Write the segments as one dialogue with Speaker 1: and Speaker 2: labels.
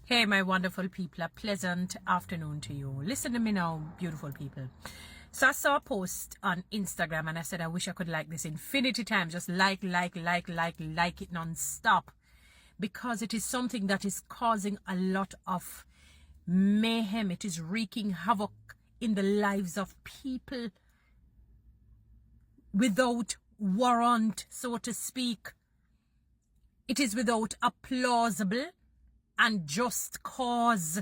Speaker 1: Hey, my wonderful people, a pleasant afternoon to you. Listen to me now, beautiful people. So I saw a post on Instagram and I said, I wish I could like this infinity times. Just like it non-stop. Because it is something that is causing a lot of mayhem. It is wreaking havoc in the lives of people without warrant, so to speak. It is without a plausible and just cause.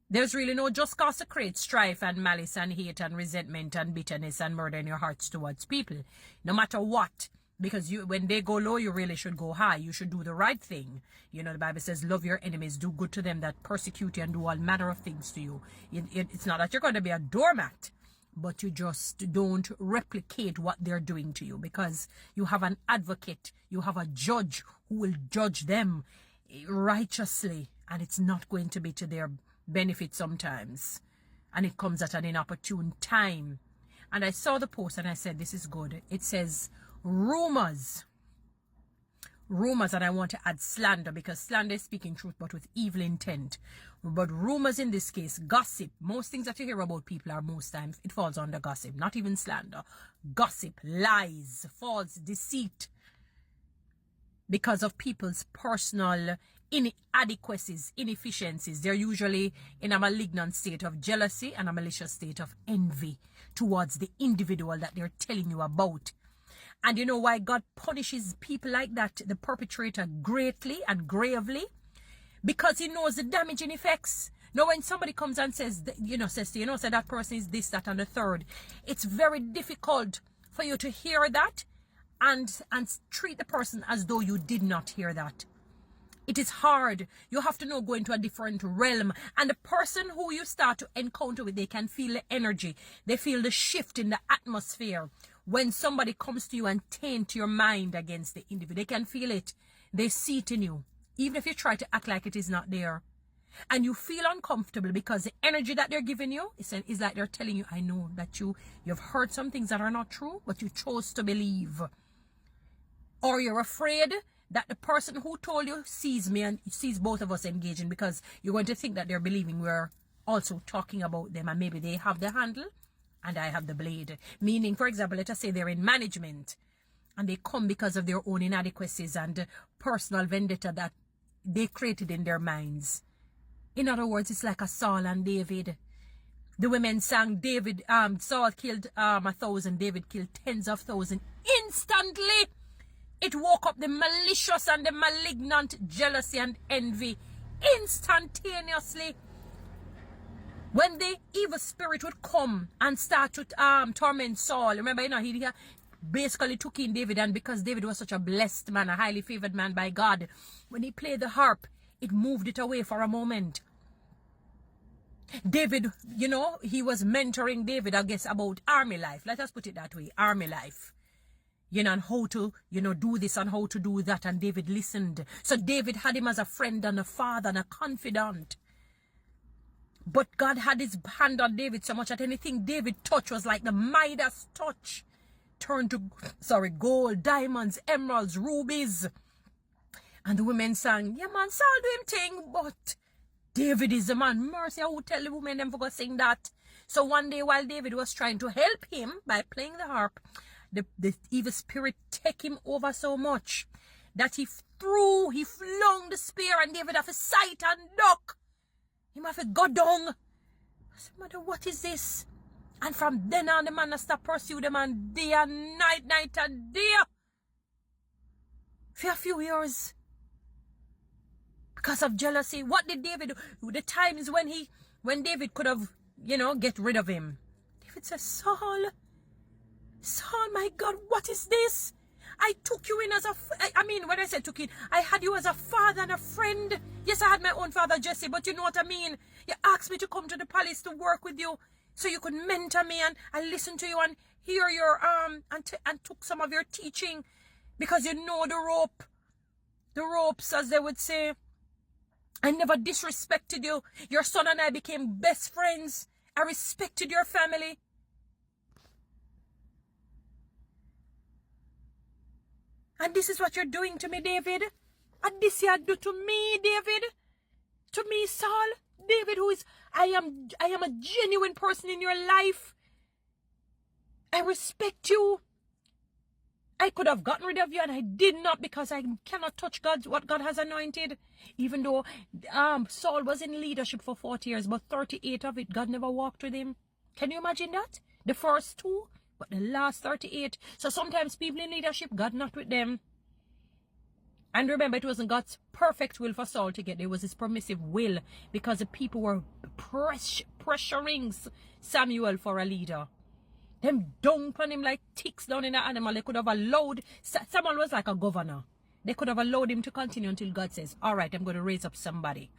Speaker 1: There's really no just cause to create strife and malice and hate and resentment and bitterness and murder in your hearts towards people, no matter what. Because when they go low, you really should go high. You should do the right thing. You know, the Bible says, love your enemies, do good to them that persecute you and do all manner of things to you. It's not that you're going to be a doormat, but you just don't replicate what they're doing to you, because you have an advocate, you have a judge who will judge them righteously, and it's not going to be to their benefit sometimes, and it comes at an inopportune time. And I saw the post and I said, this is good. It says rumors, and I want to add slander, because slander is speaking truth but with evil intent. But rumors in this case, gossip. Most things that you hear about people are most times, it falls under gossip, not even slander. Gossip, lies, false deceit, because of people's personal inadequacies, inefficiencies. They're usually in a malignant state of jealousy and a malicious state of envy towards the individual that they're telling you about. And you know why God punishes people like that, the perpetrator, greatly and gravely? Because he knows the damaging effects. Now, when somebody comes and says, say that person is this, that, and the third, it's very difficult for you to hear that and treat the person as though you did not hear that. It is hard. You have to go into a different realm. And the person who you start to encounter with, they can feel the energy. They feel the shift in the atmosphere. When somebody comes to you and taint your mind against the individual, they can feel it. They see it in you. Even if you try to act like it is not there. And you feel uncomfortable because the energy that they're giving you is like they're telling you, I know that you've heard some things that are not true, but you chose to believe. Or you're afraid that the person who told you sees me and sees both of us engaging, because you're going to think that they're believing we're also talking about them, and maybe they have the handle and I have the blade. Meaning, for example, let us say they're in management and they come because of their own inadequacies and personal vendetta that they created in their minds. In other words, it's like a Saul and David. The women sang, Saul killed 1,000, David killed tens of thousands. Instantly, it woke up the malicious and the malignant jealousy and envy. Instantaneously. When the evil spirit would come and start to torment Saul, remember, he basically took in David, and because David was such a blessed man, a highly favored man by God, when he played the harp, it moved it away for a moment. David, he was mentoring David, I guess, about army life. Let us put it that way, army life. And how to, do this and how to do that. And David listened. So David had him as a friend and a father and a confidant. But God had his hand on David so much that anything David touched was like the Midas touch. Turned to, gold, diamonds, emeralds, rubies. And the women sang, yeah man, Saul do him thing, but David is the man. Mercy, I would tell the women them for go sing that. So one day while David was trying to help him by playing the harp, the evil spirit take him over so much that he flung the spear, and David have a sight and duck. He have to go down. I said, mother, what is this? And from then on, the man stop pursue the man day and night, night and day. For a few years. Because of jealousy. What did David do? The times when David could have, get rid of him. David said, Saul, my God, what is this? I took you in as when I said took in, I had you as a father and a friend. Yes, I had my own father, Jesse, but you know what I mean? You asked me to come to the palace to work with you so you could mentor me, and I listened to you and hear your, and took some of your teaching, because you know the ropes, as they would say. I never disrespected you. Your son and I became best friends. I respected your family. And this is what you're doing to me, David. And this you do to me, David. to me, Saul, David, who is, I am a genuine person in your life. I respect you. I could have gotten rid of you and I did not, because I cannot touch what God has anointed. Even though Saul was in leadership for 40 years, but 38 of it, God never walked with him. Can you imagine that? The first 2, but the last 38. So sometimes people in leadership, God not with them. And remember, it wasn't God's perfect will for Saul to get there. It was his permissive will, because the people were pressuring Samuel for a leader. Them dunked on him like ticks down in an animal. They could have allowed, Samuel was like a governor. They could have allowed him to continue until God says, all right, I'm going to raise up somebody.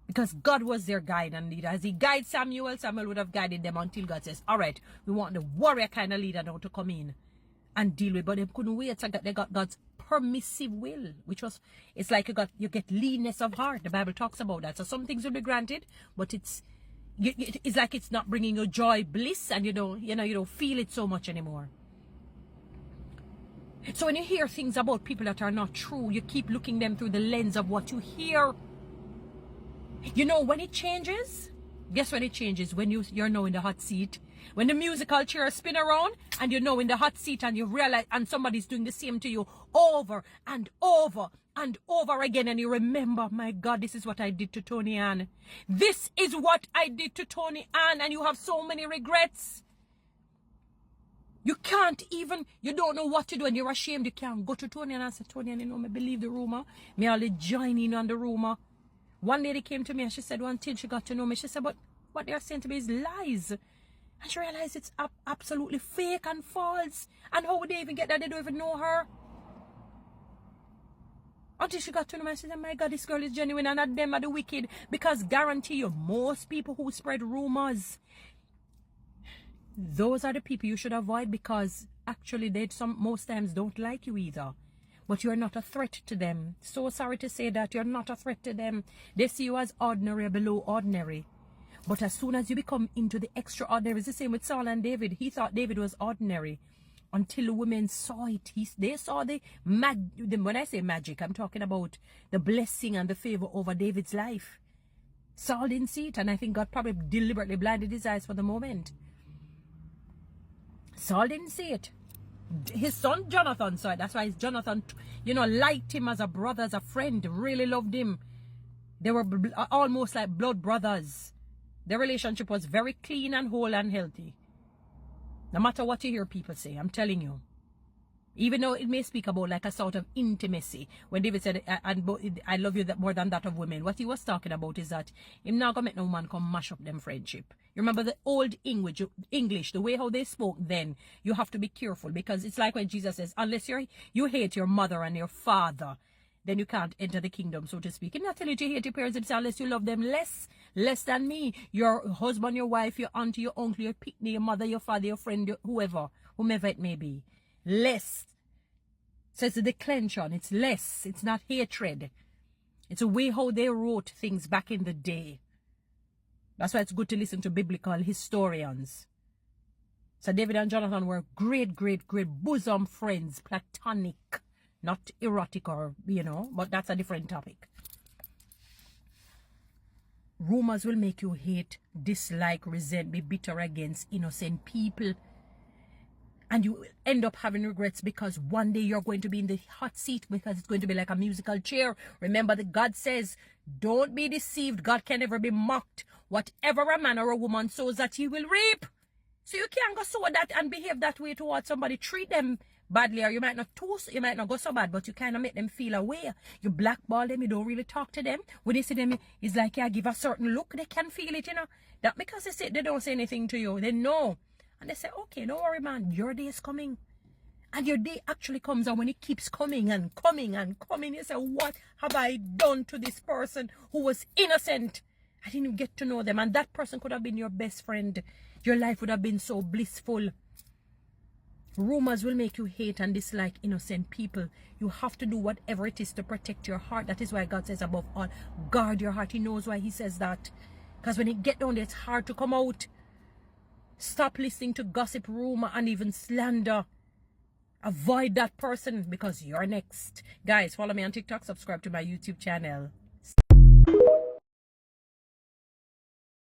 Speaker 1: Because God was their guide and leader. As he guided Samuel, Samuel would have guided them until God says, all right, we want the warrior kind of leader now to come in and deal with. But they couldn't wait. So they got God's permissive will, which was, it's like you get leanness of heart. The Bible talks about that. So some things will be granted, but it's like it's not bringing you joy, bliss, and you don't feel it so much anymore. So when you hear things about people that are not true, you keep looking them through the lens of what you hear. You know when it changes? Guess when it changes? When you're now in the hot seat. When the musical chair spin around and you're now in the hot seat and you realize, and somebody's doing the same to you over and over and over again, and you remember, my God, this is what I did to Toni-Ann. This is what I did to Toni-Ann, and you have so many regrets. You can't even, you don't know what to do, and you're ashamed. You can't go to Toni-Ann and say, Toni-Ann, you know, me believe the rumor. Me only join in on the rumor. One lady came to me and she said one thing, she got to know me. She said, but what they're saying to me is lies. And she realized it's absolutely fake and false. And how would they even get that? They don't even know her. Until she got to know me, she said, my God, this girl is genuine and not them are the wicked. Because guarantee you, most people who spread rumors, those are the people you should avoid, because actually they most times don't like you either. But you're not a threat to them. So sorry to say that, you're not a threat to them. They see you as ordinary or below ordinary. But as soon as you become into the extraordinary, it's the same with Saul and David. He thought David was ordinary until the women saw it. They saw when I say magic, I'm talking about the blessing and the favor over David's life. Saul didn't see it, and I think God probably deliberately blinded his eyes for the moment. Saul didn't see it. His son Jonathan saw it. That's why Jonathan, liked him as a brother, as a friend, really loved him. They were almost like blood brothers. Their relationship was very clean and whole and healthy. No matter what you hear people say, I'm telling you. Even though it may speak about like a sort of intimacy. When David said, I love you more than that of women. What he was talking about is that him not gonna make no man come mash up them friendship. You remember the old English, the way how they spoke then. You have to be careful, because it's like when Jesus says, unless you hate your mother and your father, then you can't enter the kingdom, so to speak. He's not telling you to hate your parents, unless you love them less than me. Your husband, your wife, your auntie, your uncle, your picnic, your mother, your father, your friend, whomever it may be. Less. So it's a declension. It's less. It's not hatred. It's a way how they wrote things back in the day. That's why it's good to listen to biblical historians. So David and Jonathan were great bosom friends, platonic, not erotic or, but that's a different topic. Rumors will make you hate, dislike, resent, be bitter against innocent people. And you will end up having regrets, because one day you're going to be in the hot seat, because it's going to be like a musical chair. Remember that God says, don't be deceived. God can never be mocked. Whatever a man or a woman sows, that he will reap. So you can't go sow that and behave that way towards somebody. Treat them badly, or you might not go so bad, but you kind of make them feel away. You blackball them, you don't really talk to them. When they see them, it's like you give a certain look, they can feel it, That because they don't say anything to you, they know. And they say, okay, don't worry, man, your day is coming. And your day actually comes, and when it keeps coming and coming and coming, you say, what have I done to this person who was innocent? I didn't even get to know them. And that person could have been your best friend. Your life would have been so blissful. Rumors will make you hate and dislike innocent people. You have to do whatever it is to protect your heart. That is why God says, above all, guard your heart. He knows why he says that. Because when it gets down there, it's hard to come out. Stop listening to gossip, rumor, and even slander. Avoid that person, because you're next. Guys, follow me on TikTok. Subscribe to my YouTube channel.